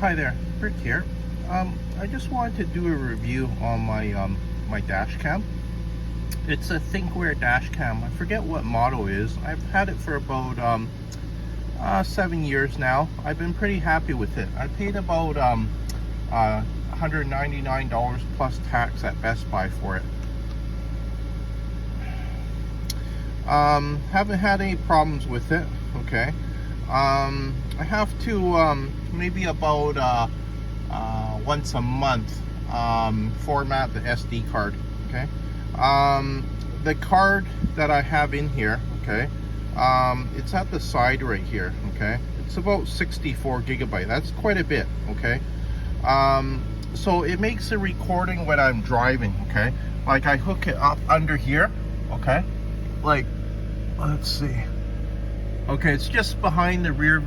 Hi there, Rick here. I just wanted to do a review on my dash cam. It's a thinkware dash cam. I forget what model it is. I've had it for about 7 years now. I've been pretty happy with it. I paid about $199 plus tax at Best Buy for it. Haven't had any problems with it. Okay. I have to maybe about once a month format the SD card. Okay. The card that I have in here, okay, it's at the side right here. Okay, it's about 64 gigabyte. That's quite a bit. Okay. So it makes a recording when I'm driving. Okay, like I hook it up under here. Okay, like let's see. Okay, it's just behind the rear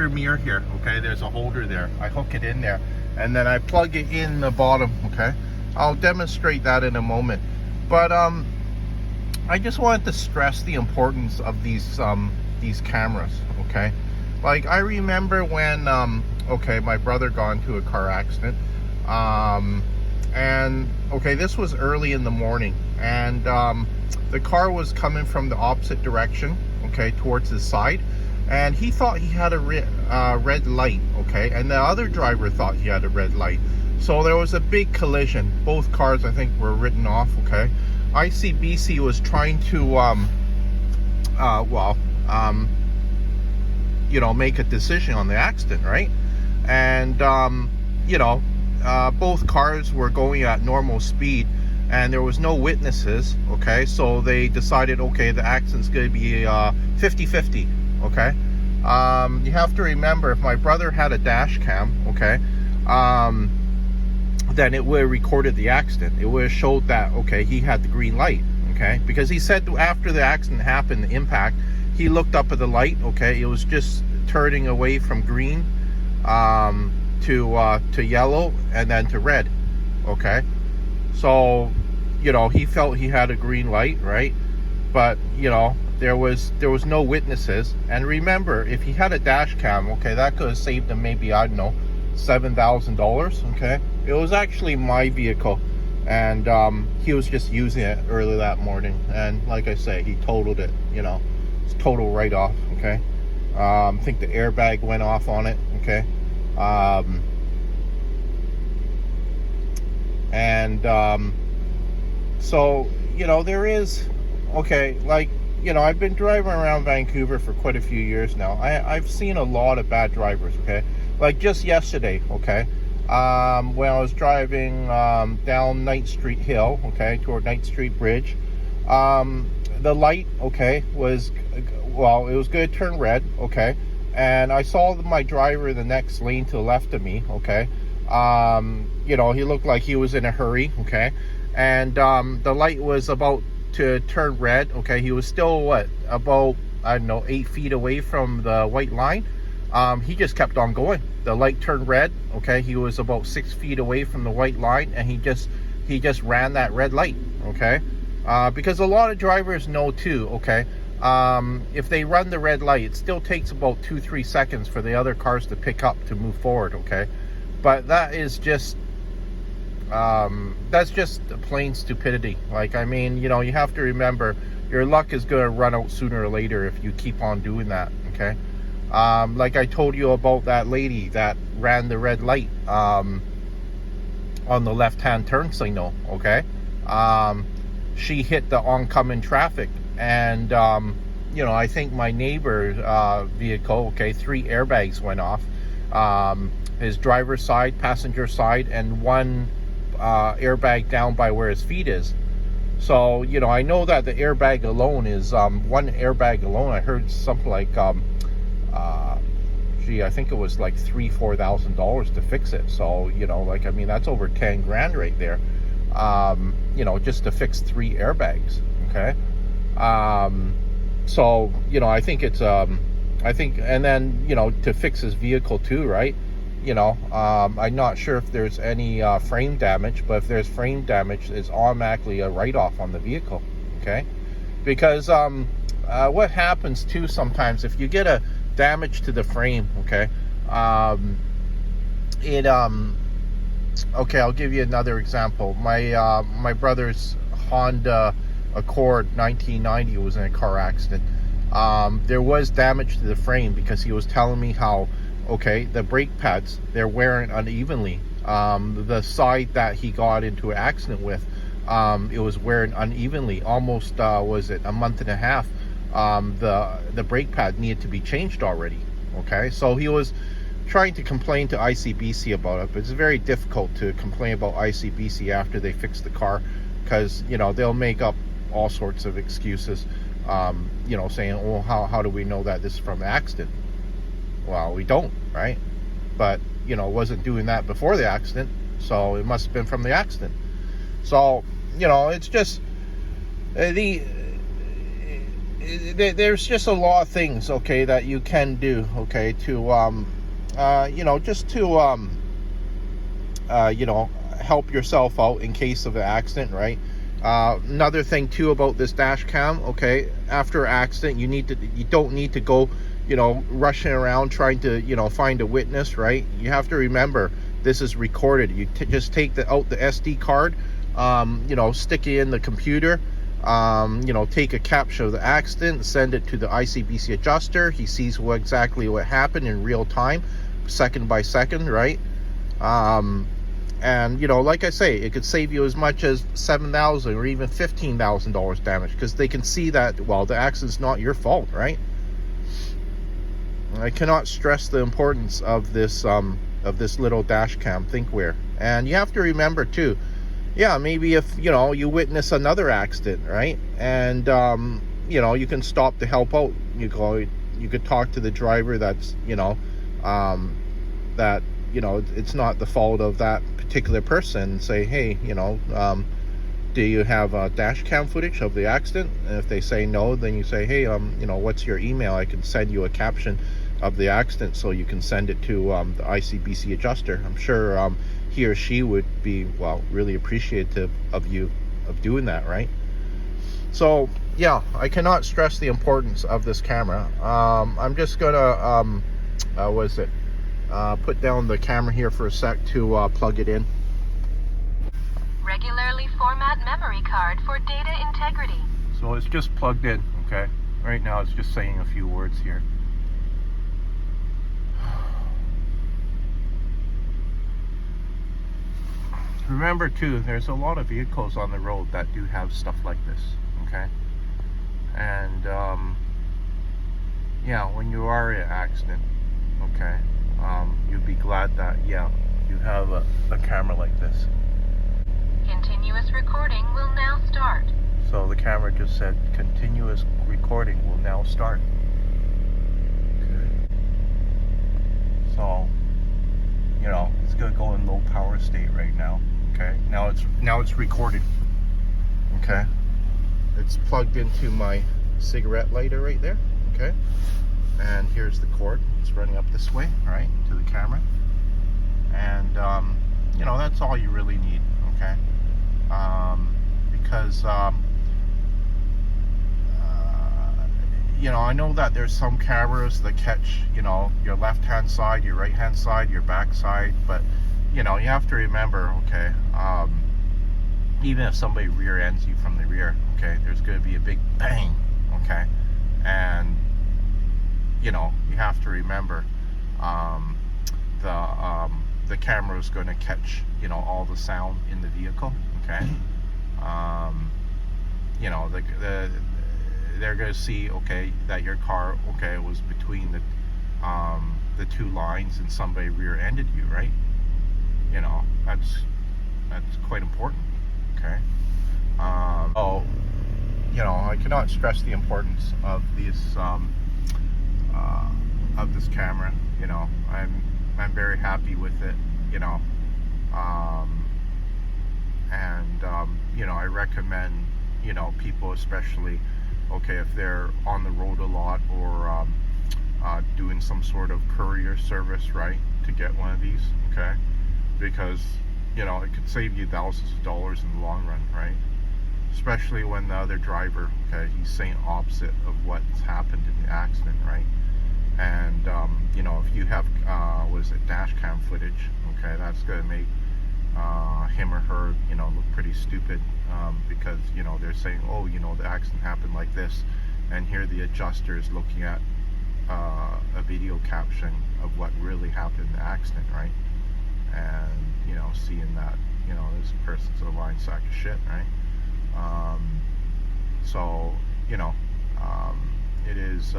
mirror here. Okay, there's a holder there. I hook it in there, and then I plug it in the bottom. Okay, I'll demonstrate that in a moment. But I just wanted to stress the importance of these cameras. Okay, like I remember when okay, my brother got into a car accident, and okay, this was early in the morning, and the car was coming from the opposite direction. Okay, towards his side, and he thought he had a red light. Okay, and the other driver thought he had a red light, so there was a big collision. Both cars, I think, were written off. Okay, ICBC was trying to you know, make a decision on the accident, right? And you know, both cars were going at normal speed, and there was no witnesses. Okay, so they decided, okay, the accident's going to be 50-50. Okay, you have to remember, if my brother had a dash cam, okay, then it would have recorded the accident. It would have showed that, okay, he had the green light. Okay, because he said after the accident happened, the impact, he looked up at the light. Okay, it was just turning away from green to yellow and then to red. Okay, so, you know, he felt he had a green light, right? But, you know, there was no witnesses. And remember, if he had a dash cam, okay, that could have saved him maybe, I don't know, $7,000. Okay, it was actually my vehicle, and he was just using it early that morning, and like I say, he totaled it. You know, it's total write-off. Okay, I think the airbag went off on it. Okay, so, you know, there is, okay, like, you know, I've been driving around Vancouver for quite a few years now. I've seen a lot of bad drivers. Okay, like just yesterday, okay, when I was driving down Ninth Street Hill, okay, toward Ninth Street Bridge, the light, okay, was, well, it was going to turn red. Okay, and I saw my driver in the next lane to the left of me. Okay, you know, he looked like he was in a hurry. Okay, and the light was about to turn red. Okay, he was still, what, about, I don't know, 8 feet away from the white line. He just kept on going. The light turned red. Okay, he was about 6 feet away from the white line, and he just ran that red light. Okay, because a lot of drivers know too. Okay, if they run the red light, it still takes about 2-3 seconds for the other cars to pick up to move forward. Okay, but that is just that's just plain stupidity. Like, I mean, you know, you have to remember, your luck is going to run out sooner or later if you keep on doing that. Okay, like I told you about that lady that ran the red light on the left-hand turn signal. Okay, she hit the oncoming traffic, and you know, I think my neighbor's vehicle, okay, 3 airbags went off, his driver's side, passenger side, and one airbag down by where his feet is. So, you know, I know that the airbag alone is one airbag alone, I heard something like gee, I think it was like $3,000-4,000 to fix it. So, you know, like, I mean, that's over 10 grand right there, you know, just to fix 3 airbags. Okay, so, you know, I think it's I think, and then, you know, to fix his vehicle too, right? You know, I'm not sure if there's any frame damage, but if there's frame damage, it's automatically a write-off on the vehicle. Okay, because what happens too sometimes, if you get a damage to the frame, okay, it okay, I'll give you another example. My brother's Honda Accord 1990 was in a car accident. There was damage to the frame because he was telling me how, okay, the brake pads, they're wearing unevenly. The side that he got into an accident with, it was wearing unevenly. Almost was it a month and a half. The brake pad needed to be changed already. Okay, so he was trying to complain to ICBC about it, but it's very difficult to complain about ICBC after they fix the car, because they'll make up all sorts of excuses, saying, well, how do we know that this is from an accident? Well, we don't, right? But wasn't doing that before the accident, so it must have been from the accident. So it's just there's just a lot of things, okay, that you can do, okay, to just to help yourself out in case of an accident, right? Another thing too about this dash cam, okay, after an accident, you don't need to go rushing around trying to find a witness, right? You have to remember this is recorded. You just take out the SD card, stick it in the computer, take a capture of the accident, send it to the ICBC adjuster. He sees exactly what happened in real time, second by second, right? And like I say, it could save you as much as $7,000 or even $15,000 damage, because they can see that, well, the accident's not your fault, right? I cannot stress the importance of this little dash cam thinkware. And you have to remember too, yeah, maybe if you witness another accident, right, and you can stop to help out. You could talk to the driver that's that it's not the fault of that particular person, and say, hey, do you have dash cam footage of the accident? And if they say no, then you say, hey, what's your email? I can send you a caption of the accident so you can send it to the ICBC adjuster. I'm sure he or she would be, well, really appreciative of you of doing that, right? So yeah, I cannot stress the importance of this camera. I'm just gonna put down the camera here for a sec to plug it in. Regularly format memory card for data integrity. So it's just plugged in, okay? Right now it's just saying a few words here. Remember too, there's a lot of vehicles on the road that do have stuff like this, okay? And yeah, when you are in an accident, okay, you'd be glad that, yeah, you have a camera like this. Continuous recording will now start. So the camera just said continuous recording will now start. Okay. So it's gonna go in low power state right now. Okay, now it's recorded. Okay, it's plugged into my cigarette lighter right there. Okay, and here's the cord. It's running up this way, right, to the camera. And that's all you really need. Okay, because I know that there's some cameras that catch your left hand side, your right hand side, your back side, but you have to remember, okay, even if somebody rear ends you from the rear, okay, there's going to be a big bang, okay, and you have to remember the camera is going to catch all the sound in the vehicle, okay. They're going to see, okay, that your car, okay, was between the two lines and somebody rear-ended you, right? That's quite important, okay? I cannot stress the importance of this camera. I'm very happy with it, I recommend people, especially, okay, if they're on the road a lot or doing some sort of courier service, right, to get one of these, okay, because it could save you thousands of dollars in the long run, right? Especially when the other driver, okay, he's saying opposite of what's happened in the accident, right? And if you have dash cam footage, damage. Okay, that's going to make him or her, look pretty stupid, because they're saying, oh, the accident happened like this, and here the adjuster is looking at a video caption of what really happened in the accident, right? And seeing that this person's a lying sack of shit, right? So it is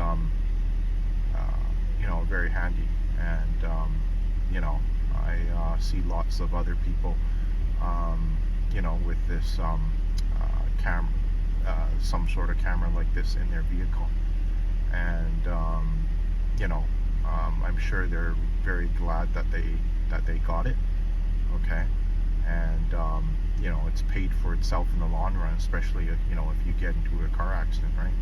very handy, and I see lots of other people with this some sort of camera like this in their vehicle, and I'm sure they're very glad that they got it. Okay, and it's paid for itself in the long run, especially if you get into a car accident, right?